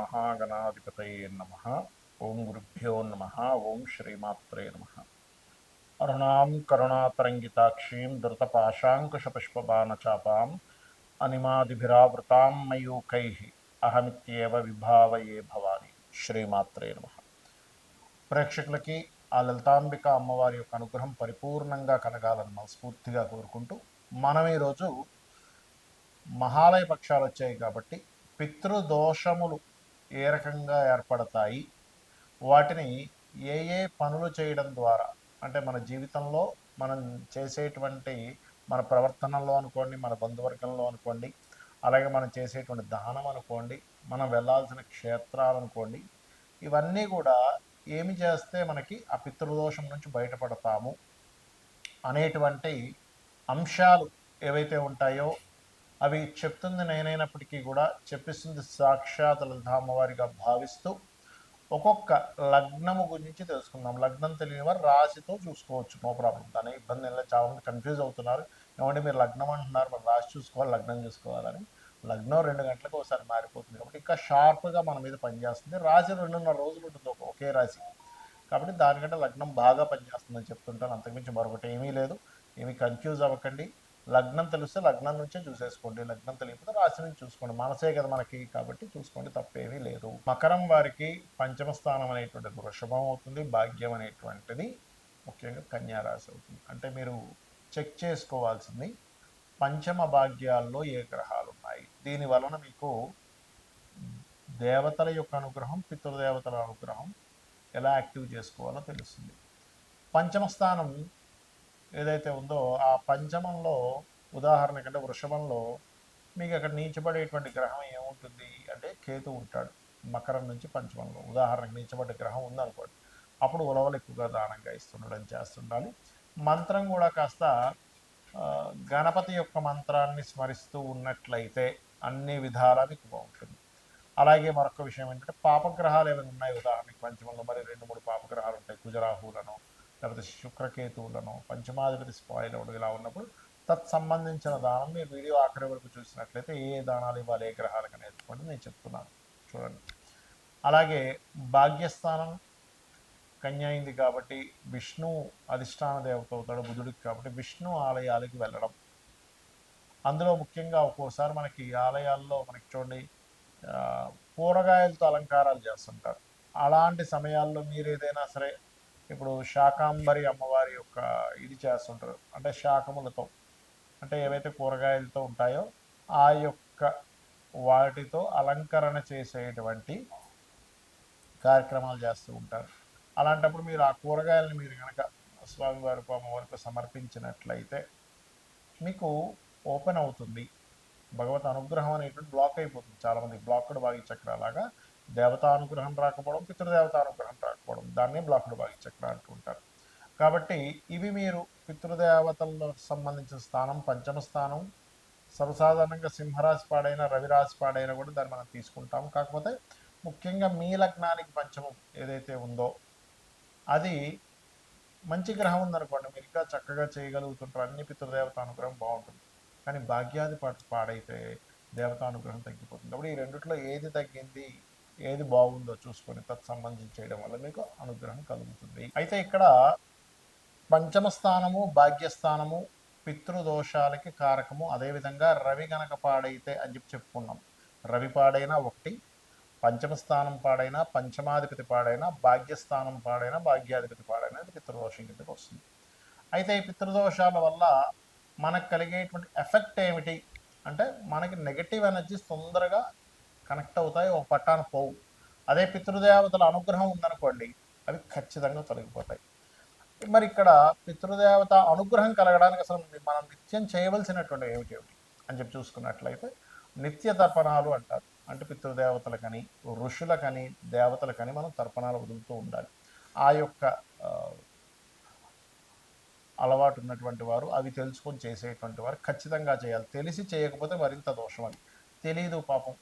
శ్రీమహాగణాధిపతయే నమః. ఓం గురుభ్యో నమః. ఓం శ్రీమాత్రే నమః. అరుణాం కరుణాతరంగితాక్షీం ధృతపాశాంకుశపుష్పబాణచాపాం అనిమాదిభిరావృతాం మయూకైః అహమిత్యేవ విభావయే భవాని. శ్రీమాత్రే నమః. ప్రేక్షకులకి ఆ లలితాంబిక అమ్మవారి యొక్క అనుగ్రహం పరిపూర్ణంగా కలగాలని మనస్ఫూర్తిగా కోరుకుంటూ, మనం ఈరోజు మహాలయ పక్షాలు వచ్చాయి కాబట్టి పితృదోషములు ఏ రకంగా ఏర్పడతాయి, వాటిని ఏ ఏ పనులు చేయడం ద్వారా, అంటే మన జీవితంలో మనం చేసేటువంటి మన ప్రవర్తనలో అనుకోండి, మన బంధువర్గంలో అనుకోండి, అలాగే మనం చేసేటువంటి దానం అనుకోండి, మనం వెళ్ళాల్సిన క్షేత్రాలు అనుకోండి, ఇవన్నీ కూడా ఏమి చేస్తే మనకి ఆ పితృదోషం నుంచి బయటపడతాము అనేటువంటి అంశాలు ఏవైతే ఉంటాయో అవి చెప్తుంది నేనైనప్పటికీ కూడా చెప్పిస్తుంది సాక్షాత్ లలితామ్మవారిగా భావిస్తూ ఒక్కొక్క లగ్నము గురించి తెలుసుకుందాం. లగ్నం తెలియని వారు రాశితో చూసుకోవచ్చు, నో ప్రాబ్లం, దాని ఇబ్బంది లేదు. చాలా మంది కన్ఫ్యూజ్ అవుతున్నారు, ఏమంటే మీరు లగ్నం అంటున్నారు, మరి రాశి చూసుకోవాలి లగ్నం చూసుకోవాలని. లగ్నం 2 గంటలకు ఒకసారి మారిపోతుంది కాబట్టి ఇంకా షార్ప్గా మన మీద పనిచేస్తుంది. రాశి 2.5 రోజులు ఉంటుంది ఒకే రాశి కాబట్టి దానికంటే లగ్నం బాగా పనిచేస్తుందని చెప్తుంటాను, అంతకుమించి మరొకటి ఏమీ లేదు. ఏమీ కన్ఫ్యూజ్ అవ్వకండి. లగ్నం తెలిస్తే లగ్నం నుంచే చూసేసుకోండి, లగ్నం తెలియకపోతే రాశి నుంచి చూసుకోండి, మనసే కదా మనకి, కాబట్టి చూసుకోండి, తప్పేమీ లేదు. మకరం వారికి పంచమ స్థానం అనేటువంటిది వృషభం అవుతుంది, భాగ్యం అనేటువంటిది ముఖ్యంగా కన్యా రాశి అవుతుంది. అంటే మీరు చెక్ చేసుకోవాల్సింది పంచమ భాగ్యాల్లో ఏ గ్రహాలు ఉన్నాయి, దీని వలన మీకు దేవతల యొక్క అనుగ్రహం, పితృదేవతల అనుగ్రహం ఎలా యాక్టివ్ చేసుకోవాలో తెలుస్తుంది. పంచమ స్థానం ఏదైతే ఉందో ఆ పంచమంలో, ఉదాహరణ కంటే వృషభంలో మీకు అక్కడ నీచబడేటువంటి గ్రహం ఏముంటుంది అంటే కేతు ఉంటాడు. మకరం నుంచి పంచమంలో ఉదాహరణకు నీచబడ్డ గ్రహం ఉందనుకోండి, అప్పుడు ఉలవలు ఎక్కువగా దానంగా ఇస్తుండడం చేస్తుండాలి. మంత్రం కూడా కాస్త గణపతి యొక్క మంత్రాన్ని స్మరిస్తూ ఉన్నట్లయితే అన్ని విధాలా మీకు బాగుంటుంది. అలాగే మరొక విషయం ఏంటంటే పాపగ్రహాలు ఏమైనా ఉన్నాయి, ఉదాహరణకి పంచమంలో మరి 2-3 పాపగ్రహాలు ఉంటాయి, కుజరాహులను లేకపోతే శుక్రకేతువులను, పంచమాధిపతి స్పాయిల్ అవ్వడం ఇలా ఉన్నప్పుడు తత్సంబంధించిన దానం మీరు వీడియో ఆఖరి వరకు చూసినట్లయితే ఏ దానాలు ఇవ్వాలి, ఏ గ్రహాలకు అనేది కూడా నేను చెప్తున్నాను, చూడండి. అలాగే భాగ్యస్థానం కన్య అయింది కాబట్టి విష్ణు అధిష్టాన దేవత అవుతాడు బుధుడికి, కాబట్టి విష్ణు ఆలయాలకి వెళ్ళడం. అందులో ముఖ్యంగా ఒక్కోసారి మనకి ఆలయాల్లో మనకి చూడండి కూరగాయలతో అలంకారాలు చేస్తుంటారు. అలాంటి సమయాల్లో మీరు ఏదైనా సరే, ఇప్పుడు శాకాంబరి అమ్మవారి యొక్క ఇది చేస్తుంటారు, అంటే శాకములతో, అంటే ఏవైతే కూరగాయలతో ఉంటాయో ఆ యొక్క వాటితో అలంకరణ చేసేటువంటి కార్యక్రమాలు చేస్తూ ఉంటారు. అలాంటప్పుడు మీరు ఆ కూరగాయలను మీరు కనుక స్వామివారికి అమ్మవారికి సమర్పించినట్లయితే మీకు ఓపెన్ అవుతుంది. భగవత్ అనుగ్రహం అనేటువంటి బ్లాక్ అయిపోతుంది. చాలామందికి బ్లాక్డ్ భాగ్యచక్ర లాగా దేవతానుగ్రహం రాకపోవడం, పితృదేవతానుగ్రహం రాకపోవడం, దాన్నే బ్లాక్డ్ భాగ్యచక్ర అంటూ ఉంటారు. కాబట్టి ఇవి మీరు పితృదేవతలకు సంబంధించిన స్థానం పంచమ స్థానం. సర్వసాధారణంగా సింహరాశి పాడైన రవిరాశి పాడైనా కూడా దాన్ని మనం తీసుకుంటాం. కాకపోతే ముఖ్యంగా మీ లగ్నానికి పంచమం ఏదైతే ఉందో అది మంచి గ్రహం ఉందనుకోండి, మీరు ఇంకా చక్కగా చేయగలుగుతుంటారు, అన్ని పితృదేవత అనుగ్రహం బాగుంటుంది. కానీ భాగ్యాధిపతి పాడైతే దేవతానుగ్రహం తగ్గిపోతుంది. కాబట్టి ఈ రెండిట్లో ఏది తగ్గింది, ఏది బాగుందో చూసుకొని తత్సంబంధించి చేయడం వల్ల మీకు అనుగ్రహం కలుగుతుంది. అయితే ఇక్కడ పంచమ స్థానము భాగ్యస్థానము పితృదోషాలకి కారకము. అదేవిధంగా రవి గనక పాడైతే అని చెప్పుకున్నాం, రవి పాడైనా ఒకటి, పంచమ స్థానం పాడైనా, పంచమాధిపతి పాడైనా, భాగ్యస్థానం పాడైనా, భాగ్యాధిపతి పాడైనా అది పితృదోషం కిందకి వస్తుంది. అయితే ఈ పితృదోషాల వల్ల మనకు కలిగేటువంటి ఎఫెక్ట్ ఏమిటి అంటే, మనకి నెగటివ్ ఎనర్జీస్ తొందరగా కనెక్ట్ అవుతాయి, ఒక పట్టాన పోవు. అదే పితృదేవతల అనుగ్రహం ఉందనుకోండి, అవి ఖచ్చితంగా తొలగిపోతాయి. మరి ఇక్కడ పితృదేవత అనుగ్రహం కలగడానికి అసలు మనం నిత్యం చేయవలసినటువంటి ఏమిటి అని చెప్పి చూసుకున్నట్లయితే నిత్య తర్పణాలు అంటారు. అంటే పితృదేవతలకని, ఋషులకని, దేవతలకని మనం తర్పణాలు వదులుతూ ఉండాలి. ఆ యొక్క అలవాటు ఉన్నటువంటి వారు, అవి తెలుసుకొని చేసేటువంటి వారు ఖచ్చితంగా చేయాలి. తెలిసి చేయకపోతే మరింత దోషం. అది తెలియదు పాపం,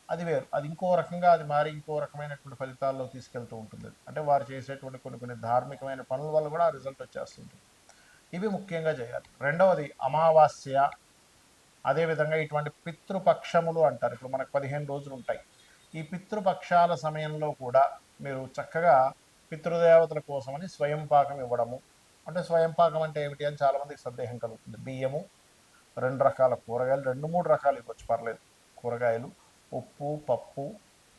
అది వేరు, అది ఇంకో రకంగా అది మారి ఇంకో రకమైనటువంటి ఫలితాల్లో తీసుకెళ్తూ ఉంటుంది. అంటే వారు చేసేటువంటి కొన్ని ధార్మికమైన పనుల వల్ల కూడా ఆ రిజల్ట్ వచ్చేస్తుంటుంది. ఇవి ముఖ్యంగా చేయాలి. రెండవది అమావాస్య, అదేవిధంగా ఇటువంటి పితృపక్షములు అంటారు. ఇప్పుడు మనకు 15 రోజులు ఉంటాయి. ఈ పితృపక్షాల సమయంలో కూడా మీరు చక్కగా పితృదేవతల కోసమని స్వయం పాకం ఇవ్వడము. అంటే స్వయం పాకం అంటే ఏమిటి అని చాలామందికి సందేహం కలుగుతుంది. బియ్యము, 2 రకాల కూరగాయలు, 2, 3 రకాలు ఇవ్వచ్చు పర్లేదు. కూరగాయలు, ఉప్పు, పప్పు,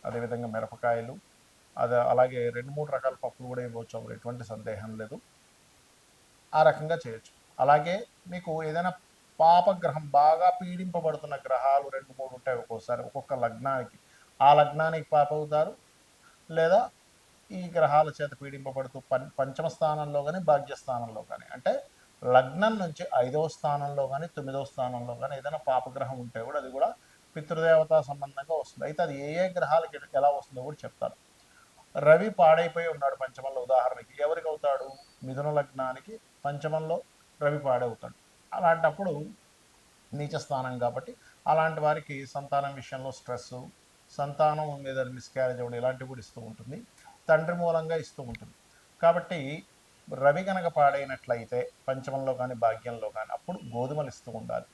అదేవిధంగా మిరపకాయలు, అలాగే 2, 3 రకాల పప్పులు కూడా ఇవ్వచ్చు. అప్పుడు ఎటువంటి సందేహం లేదు. ఆ రకంగా చేయొచ్చు. అలాగే మీకు ఏదైనా పాపగ్రహం బాగా పీడింపబడుతున్న గ్రహాలు 2, 3 ఉంటాయి ఒక్కోసారి ఒక్కొక్క లగ్నానికి. ఆ లగ్నానికి పాప అవుతారు. లేదా ఈ గ్రహాల చేత పీడింపబడుతూ పంచమ స్థానంలో కానీ భాగ్యస్థానంలో కానీ అంటే లగ్నం నుంచి 5వ స్థానంలో కానీ 9వ స్థానంలో కానీ ఏదైనా పాపగ్రహం ఉంటే కూడా అది కూడా పితృదేవతా సంబంధంగా వస్తుంది. అయితే అది ఏ ఏ గ్రహాలకి ఎలా వస్తుందో కూడా చెప్తాను. రవి పాడైపోయి ఉన్నాడు పంచమంలో ఉదాహరణకి ఎవరికి అవుతాడు? మిథున లగ్నానికి పంచమంలో రవి పాడవుతాడు. అలాంటప్పుడు నీచ స్థానం కాబట్టి అలాంటి వారికి సంతానం విషయంలో స్ట్రెస్, సంతానం మీద మిస్క్యారేజ్ అవ్వడం ఇలాంటివి కూడా ఇస్తూ ఉంటుంది. తండ్రి మూలంగా ఇస్తూ ఉంటుంది. కాబట్టి రవి కనుక పాడైనట్లయితే పంచమంలో కానీ భాగ్యంలో కానీ అప్పుడు గోధుమలు ఇస్తూ ఉండాలి.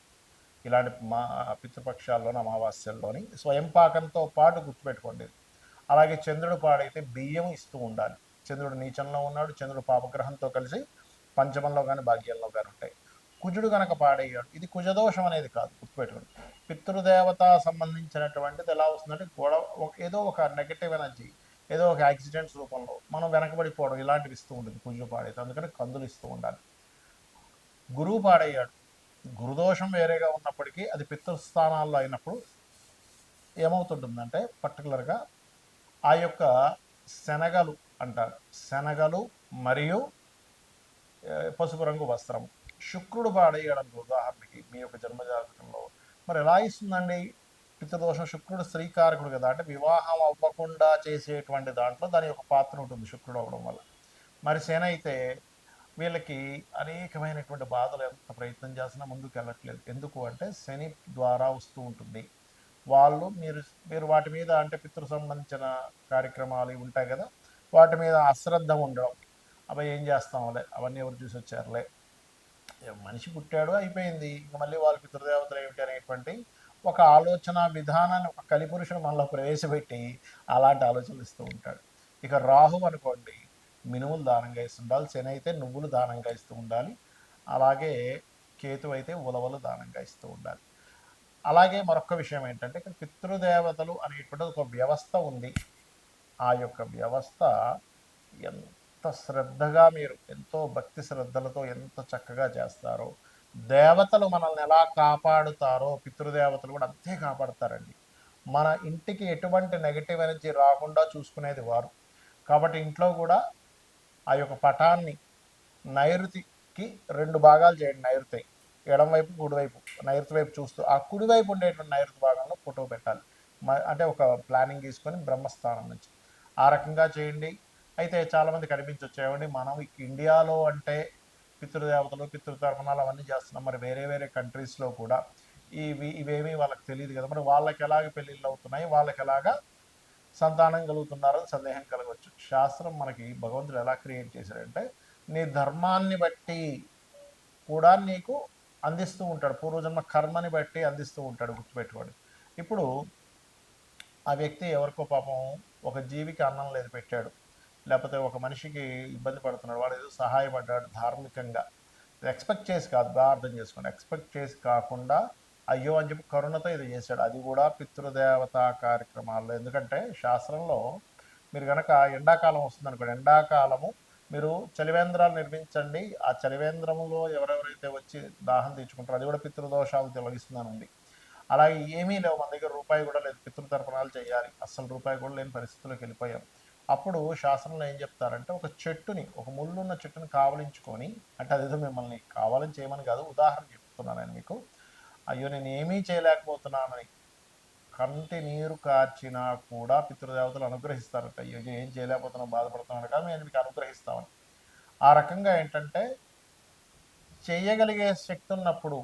ఇలాంటి మా పితృపక్షాల్లోని అమావాస్యల్లోని స్వయం పాకంతో పాటు గుర్తుపెట్టుకోండి. అలాగే చంద్రుడు పాడైతే బియ్యం ఇస్తూ ఉండాలి. చంద్రుడు నీచంలో ఉన్నాడు, చంద్రుడు పాపగ్రహంతో కలిసి పంచమంలో కానీ భాగ్యంలో కానీ ఉంటాయి. కుజుడు కనుక పాడయ్యాడు, ఇది కుజదోషం అనేది కాదు, గుర్తుపెట్టుకోండి. పితృదేవత సంబంధించినటువంటిది ఎలా వస్తుందంటే గొడవ, ఏదో ఒక నెగటివ్ ఎనర్జీ, ఏదో ఒక యాక్సిడెంట్స్ రూపంలో మనం వెనకబడిపోవడం ఇలాంటివి ఇస్తూ ఉంటుంది కుజుడు పాడైతే. అందుకని కందులు ఇస్తూ ఉండాలి. గురువు పాడయ్యాడు, గురుదోషం వేరేగా ఉన్నప్పటికీ అది పితృస్థానాల్లో అయినప్పుడు ఏమవుతుంటుందంటే పర్టికులర్గా ఆ యొక్క శనగలు అంటారు, శనగలు మరియు పసుపు రంగు వస్త్రము. శుక్రుడు పాడయ్యడం ఉదాహరణకి మీ యొక్క జన్మజాతకంలో మరి ఎలా ఇస్తుందండి పితృదోషం? శుక్రుడు స్త్రీకారకుడు కదా, అంటే వివాహం అవ్వకుండా చేసేటువంటి దాంట్లో దాని యొక్క పాత్ర ఉంటుంది శుక్రుడు అవ్వడం వల్ల. మరి శని అయితే వీళ్ళకి అనేకమైనటువంటి బాధలు ఎంత ప్రయత్నం చేసినా ముందుకు వెళ్ళట్లేదు. ఎందుకు అంటే శని ద్వారా వస్తూ ఉంటుంది. వాళ్ళు మీరు వాటి మీద అంటే పితృ సంబంధించిన కార్యక్రమాలు ఉంటాయి కదా, వాటి మీద అశ్రద్ధ ఉండడం. అబ్బాయి ఏం చేస్తాంలే, అవన్నీ ఎవరు చూసి వచ్చారులే, మనిషి పుట్టాడు అయిపోయింది, ఇంక మళ్ళీ వాళ్ళ పితృదేవతలు ఏమిటి అనేటువంటి ఒక ఆలోచన విధానాన్ని ఒక కలిపురుషుడు మనలో ప్రవేశపెట్టి అలాంటి ఆలోచనలు ఇస్తూ ఉంటాడు. ఇక రాహు అనుకోండి, మినుములు దానంగా ఇస్తుండాలి. శని అయితే నువ్వులు దానంగా ఇస్తూ ఉండాలి. అలాగే కేతు అయితే ఉలవలు దానంగా ఇస్తూ ఉండాలి. అలాగే మరొక విషయం ఏంటంటే ఇక్కడ పితృదేవతలు అనేటువంటి ఒక వ్యవస్థ ఉంది. ఆ యొక్క వ్యవస్థ ఎంత శ్రద్ధగా మీరు ఎంతో భక్తి శ్రద్ధలతో ఎంత చక్కగా చేస్తారో, దేవతలు మనల్ని ఎలా కాపాడుతారో పితృదేవతలు కూడా అంతే కాపాడుతారండి. మన ఇంటికి ఎటువంటి నెగటివ్ ఎనర్జీ రాకుండా చూసుకునేది వారు. కాబట్టి ఇంట్లో కూడా ఆ యొక్క పటాన్ని నైరుతికి 2 భాగాలు చేయండి. నైరుతి ఎడం వైపు, కుడివైపు. నైరుతి వైపు చూస్తూ ఆ కుడివైపు ఉండేటువంటి నైరుతి భాగంలో ఫోటో పెట్టాలి. అంటే ఒక ప్లానింగ్ తీసుకొని బ్రహ్మస్థానం నుంచి ఆ రకంగా చేయండి. అయితే చాలామంది కనిపించవచ్చు, ఏమండి మనం ఇండియాలో అంటే పితృదేవతలు పితృతర్పణాలు అవన్నీ చేస్తున్నాం, మరి వేరే వేరే కంట్రీస్లో కూడా ఇవేమీ వాళ్ళకి తెలియదు కదా, మరి వాళ్ళకి ఎలాగ పెళ్ళిళ్ళు అవుతున్నాయి, వాళ్ళకి ఎలాగా సంతానం కలుగుతున్నారని సందేహం కలగవచ్చు. శాస్త్రం మనకి భగవంతుడు ఎలా క్రియేట్ చేశాడంటే నీ ధర్మాన్ని బట్టి కూడా నీకు అందిస్తూ ఉంటాడు, పూర్వజన్మ కర్మని బట్టి అందిస్తూ ఉంటాడు, గుర్తుపెట్టుకోండి. ఇప్పుడు ఆ వ్యక్తి ఎవరికో పాపం ఒక జీవికి అన్నం లేదు పెట్టాడు, లేకపోతే ఒక మనిషికి ఇబ్బంది పడుతున్నాడు, వాడు ఏదో సహాయపడ్డాడు ధార్మికంగా, ఎక్స్పెక్ట్ చేసి కాదు, బాగా అర్థం చేసుకోండి, ఎక్స్పెక్ట్ చేసి కాకుండా అయ్యో అని చెప్పి కరుణతో ఇది చేశాడు, అది కూడా పితృదేవతా కార్యక్రమాల్లో. ఎందుకంటే శాస్త్రంలో మీరు కనుక ఎండాకాలం వస్తుంది అనుకోండి, ఎండాకాలము మీరు చలివేంద్రాలు నిర్మించండి, ఆ చలివేంద్రంలో ఎవరెవరైతే వచ్చి దాహం తీర్చుకుంటారో అది కూడా పితృదోషాలు తొలగిస్తుందనండి. అలాగే ఏమీ లేవు, మన దగ్గర రూపాయి కూడా లేదు, పితృతర్పణాలు చేయాలి, అస్సలు రూపాయి కూడా లేని పరిస్థితుల్లోకి వెళ్ళిపోయాం. అప్పుడు శాస్త్రంలో ఏం చెప్తారంటే ఒక చెట్టుని, ఒక ముళ్ళున్న చెట్టుని కావలించుకొని, అంటే అదేదో మిమ్మల్ని కావాలని చేయమని కాదు, ఉదాహరణ చెప్తున్నాను నేను మీకు. అయ్యో నేను ఏమీ చేయలేకపోతున్నానని కంటి నీరు కార్చినా కూడా పితృదేవతలు అనుగ్రహిస్తారట. అయ్యో ఏం చేయలేకపోతున్నాం, బాధపడుతున్నాను కానీ మేము మీకు అనుగ్రహిస్తామని. ఆ రకంగా ఏంటంటే చేయగలిగే శక్తి ఉన్నప్పుడు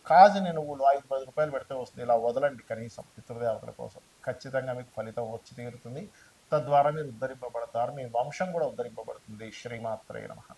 కాజుని నువ్వులు 5-10 రూపాయలు పెడితే వస్తుంది, ఇలా వదలండి కనీసం పితృదేవతల కోసం, ఖచ్చితంగా మీకు ఫలితం వచ్చి తీరుతుంది. తద్వారా మీరు ఉద్ధరింపబడతారు, మీ వంశం కూడా ఉద్ధరింపబడుతుంది. శ్రీమాత్రే నమః.